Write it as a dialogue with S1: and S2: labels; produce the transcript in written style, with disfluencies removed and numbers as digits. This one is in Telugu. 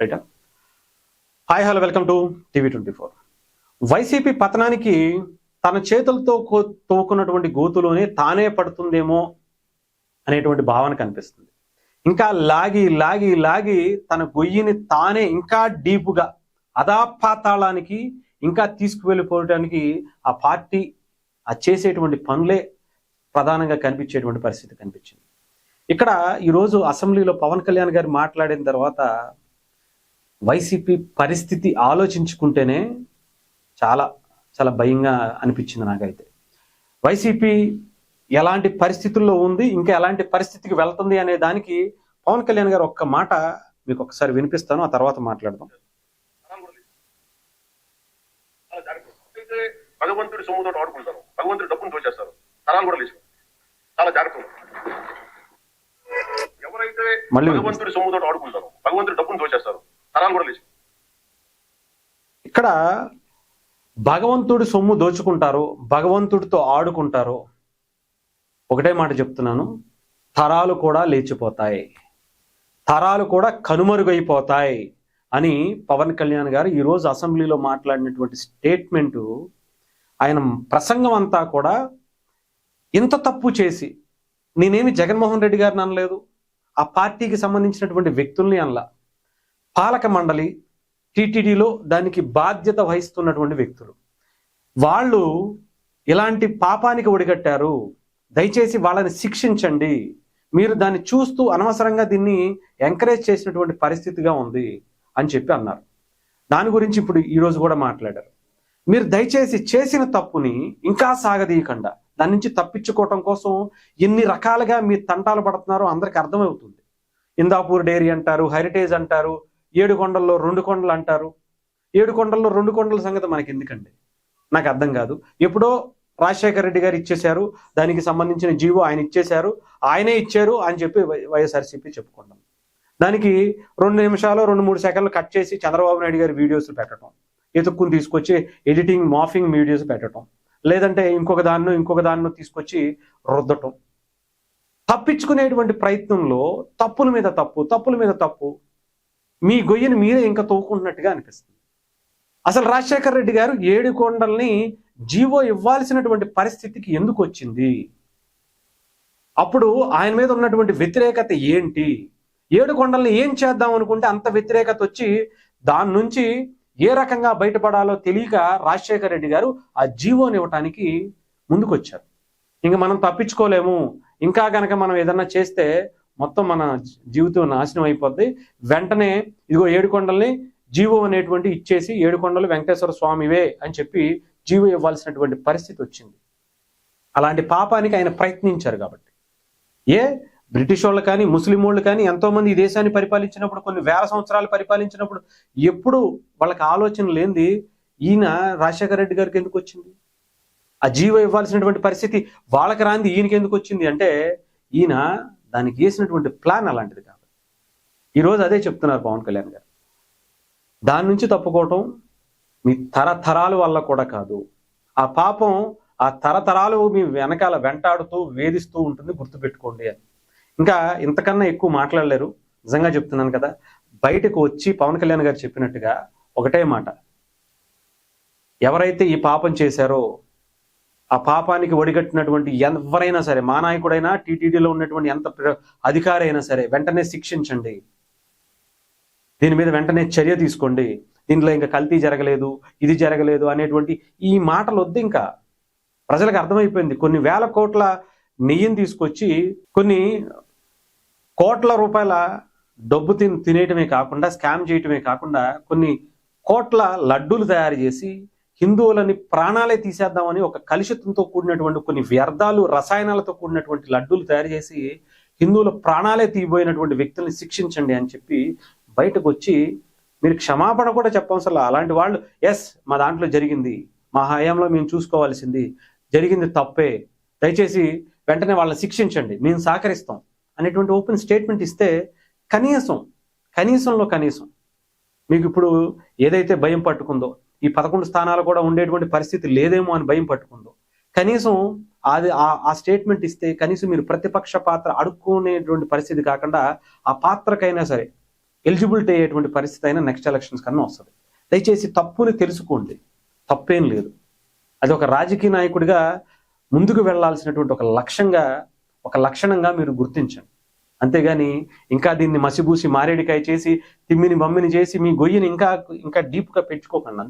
S1: రైటా? Hi hello, welcome to TV24. YCP పతనానికి తన చేతులతో తోకున్నటువంటి గోతులోనే తానే పడుతుందేమో అనేటువంటి భావన కనిపిస్తుంది. ఇంకా లాగి లాగి లాగి తన గొయ్యిని తానే ఇంకా డీపుగా అధాపాతాళానికి ఇంకా తీసుకువెళ్ళిపోవడానికి ఆ పార్టీ చేసేటువంటి పనులే ప్రధానంగా కనిపించేటువంటి పరిస్థితి కనిపించింది. ఇక్కడ ఈరోజు అసెంబ్లీలో పవన్ కళ్యాణ్ గారు మాట్లాడిన తర్వాత వైసీపీ పరిస్థితి ఆలోచించుకుంటేనే చాలా చాలా భయంగా అనిపించింది నాకైతే. వైసీపీ ఎలాంటి పరిస్థితుల్లో ఉంది, ఇంకా ఎలాంటి పరిస్థితికి వెళ్తుంది అనే దానికి పవన్ కళ్యాణ్ గారు ఒక్క మాట మీకు ఒకసారి వినిపిస్తాను, ఆ తర్వాత మాట్లాడదాం.
S2: భగవంతుడి సొమ్ముతో ఆడుకుంటారు, భగవంతుడి డబ్బును దోచేస్తారు, తరాలు కూడా లేచి చాలా జాగ్రత్త. ఎవరైతే భగవంతుడి సొమ్ముతో ఆడుకుంటారు, భగవంతుడి డబ్బును దోచేస్తారు, తరాలు కూడా లేచి.
S1: ఇక్కడ భగవంతుడి సొమ్ము దోచుకుంటారు, భగవంతుడితో ఆడుకుంటారు. ఒకటే మాట చెప్తున్నాను, తరాలు కూడా లేచిపోతాయి, తరాలు కూడా కనుమరుగైపోతాయి అని పవన్ కళ్యాణ్ గారు ఈరోజు అసెంబ్లీలో మాట్లాడినటువంటి స్టేట్మెంటు, ఆయన ప్రసంగం అంతా కూడా ఇంత తప్పు చేసి, నేనేమి జగన్మోహన్ రెడ్డి గారిని అనలేదు, ఆ పార్టీకి సంబంధించినటువంటి వ్యక్తుల్ని అనలా, పాలక మండలి టీటీడీలో దానికి బాధ్యత వహిస్తున్నటువంటి వ్యక్తులు, వాళ్ళు ఇలాంటి పాపానికి ఒడిగట్టారు, దయచేసి వాళ్ళని శిక్షించండి, మీరు దాన్ని చూస్తూ అనవసరంగా దీన్ని ఎంకరేజ్ చేసినటువంటి పరిస్థితిగా ఉంది అని చెప్పి అన్నారు. దాని గురించి ఇప్పుడు ఈరోజు కూడా మాట్లాడారు. మీరు దయచేసి చేసిన తప్పుని ఇంకా సాగదీయకుండా దాని నుంచి తప్పించుకోవటం కోసం ఎన్ని రకాలుగా మీరు తంటాలు పడుతున్నారో అందరికి అర్థమవుతుంది. ఇందాపూర్ డైరీ అంటారు, హెరిటేజ్ అంటారు, 7 కొండల్లో 2 కొండలు అంటారు. 7 కొండల్లో 2 కొండల సంగతి మనకి ఎందుకండి, నాకు అర్థం కాదు. ఎప్పుడో రాజశేఖర రెడ్డి గారు ఇచ్చేశారు, దానికి సంబంధించిన జీవో ఆయన ఇచ్చేశారు, ఆయనే ఇచ్చారు అని చెప్పి వైఎస్ఆర్సీపీ చెప్పుకుంటాం. దానికి 2 నిమిషాలు 2-3 సెకండ్లు కట్ చేసి చంద్రబాబు నాయుడు గారి వీడియోస్ పెట్టడం, ఎతుక్కుని తీసుకొచ్చి ఎడిటింగ్ మాఫింగ్ వీడియోస్ పెట్టడం, లేదంటే ఇంకొక దాన్నో తీసుకొచ్చి రుద్దటం, తప్పించుకునేటువంటి ప్రయత్నంలో తప్పుల మీద తప్పు మీ గొయ్యని మీరే ఇంకా తోకుంటున్నట్టుగా అనిపిస్తుంది. అసలు రాజశేఖర రెడ్డి గారు 7 కొండల్ని జీవో ఇవ్వాల్సినటువంటి పరిస్థితికి ఎందుకు వచ్చింది? అప్పుడు ఆయన మీద ఉన్నటువంటి వ్యతిరేకత ఏంటి? 7 కొండల్ని ఏం చేద్దాం అనుకుంటే అంత వ్యతిరేకత వచ్చి దాని నుంచి ఏ రకంగా బయటపడాలో తెలియక రాజశేఖర రెడ్డి గారు ఆ జీవోని ఇవ్వటానికి ముందుకొచ్చారు. ఇంక మనం తప్పించుకోలేము, ఇంకా గనక మనం ఏదన్నా చేస్తే మొత్తం మన జీవితం నాశనం అయిపోద్ది, వెంటనే ఇదిగో 7 కొండల్ని జీవో అనేటువంటి ఇచ్చేసి 7 కొండలు వెంకటేశ్వర స్వామివే అని చెప్పి జీవో ఇవ్వాల్సినటువంటి పరిస్థితి వచ్చింది. అలాంటి పాపానికి ఆయన ప్రయత్నించారు కాబట్టి. బ్రిటిష్ వాళ్ళు కానీ ముస్లిం వాళ్ళు కానీ ఎంతోమంది ఈ దేశాన్ని పరిపాలించినప్పుడు, కొన్ని వేల సంవత్సరాలు పరిపాలించినప్పుడు ఎప్పుడు వాళ్ళకి ఆలోచన లేనిది ఈయన రాజశేఖర రెడ్డి గారికి ఎందుకు వచ్చింది? ఆ జీవో ఇవ్వాల్సినటువంటి పరిస్థితి వాళ్ళకి రాంది ఈయనకి ఎందుకు వచ్చింది అంటే ఈయన దానికి వేసినటువంటి ప్లాన్ అలాంటిది కాబట్టి. ఈరోజు అదే చెప్తున్నారు పవన్ కళ్యాణ్ గారు. దాని నుంచి తప్పుకోవటం మీ తరతరాల వల్ల కూడా కాదు, ఆ పాపం ఆ తరతరాలు మీ వెనకాల వెంటాడుతూ వేధిస్తూ ఉంటుంది, గుర్తుపెట్టుకోండి అని. ఇంకా ఇంతకన్నా ఎక్కువ మాట్లాడలేరు, నిజంగా చెప్తున్నాను కదా. బయటకు వచ్చి పవన్ కళ్యాణ్ గారు చెప్పినట్టుగా ఒకటే మాట, ఎవరైతే ఈ పాపం చేశారో ఆ పాపానికి ఒడిగట్టినటువంటి ఎవరైనా సరే, మా నాయకుడైనా టీటీడీలో ఉన్నటువంటి ఎంత అధికారి అయినా సరే వెంటనే శిక్షించండి, దీని మీద వెంటనే చర్య తీసుకోండి, దీంట్లో ఇంకా కల్తీ జరగలేదు, ఇది జరగలేదు అనేటువంటి ఈ మాటలు వద్దు. ఇంకా ప్రజలకు అర్థమైపోయింది. కొన్ని వేల కోట్ల నెయ్యిని తీసుకొచ్చి కొన్ని కోట్ల రూపాయల డబ్బు తినేయటమే కాకుండా, స్కామ్ చేయటమే కాకుండా, కొన్ని కోట్ల లడ్డూలు తయారు చేసి హిందువులని ప్రాణాలే తీసేద్దామని ఒక కలుషితంతో కూడినటువంటి కొన్ని వ్యర్థాలు రసాయనాలతో కూడినటువంటి లడ్డూలు తయారు చేసి హిందువుల ప్రాణాలే తీయబోయినటువంటి వ్యక్తుల్ని శిక్షించండి అని చెప్పి బయటకు వచ్చి మీరు క్షమాపణ కూడా చెప్పవసరం. అలాంటి వాళ్ళు మా దాంట్లో జరిగింది, మా హయాంలో మేము చూసుకోవాల్సింది, జరిగింది తప్పే, దయచేసి వెంటనే వాళ్ళని శిక్షించండి, మేము సహకరిస్తాం అనేటువంటి ఓపెన్ స్టేట్మెంట్ ఇస్తే కనీసంలో కనీసం మీకు ఇప్పుడు ఏదైతే భయం పట్టుకుందో, ఈ 11 స్థానాలు కూడా ఉండేటువంటి పరిస్థితి లేదేమో అని భయం పట్టుకుందో, కనీసం అది ఆ స్టేట్మెంట్ ఇస్తే కనీసం మీరు ప్రతిపక్ష పాత్ర అడుక్కునేటువంటి పరిస్థితి కాకుండా ఆ పాత్రకైనా సరే ఎలిజిబిలిటీ అయ్యేటువంటి పరిస్థితి అయినా నెక్స్ట్ ఎలక్షన్స్ కన్నా వస్తుంది. దయచేసి తప్పుని తెలుసుకోండి, తప్పేం లేదు. అది ఒక రాజకీయ నాయకుడిగా ముందుకు వెళ్లాల్సినటువంటి ఒక లక్షణంగా మీరు గుర్తించండి. అంతేగాని ఇంకా దీన్ని మసిబూసి మారేడికాయ చేసి తిమ్మిని బమ్మిని చేసి మీ గొయ్యిని ఇంకా డీప్గా పెంచుకోకండి అంతే.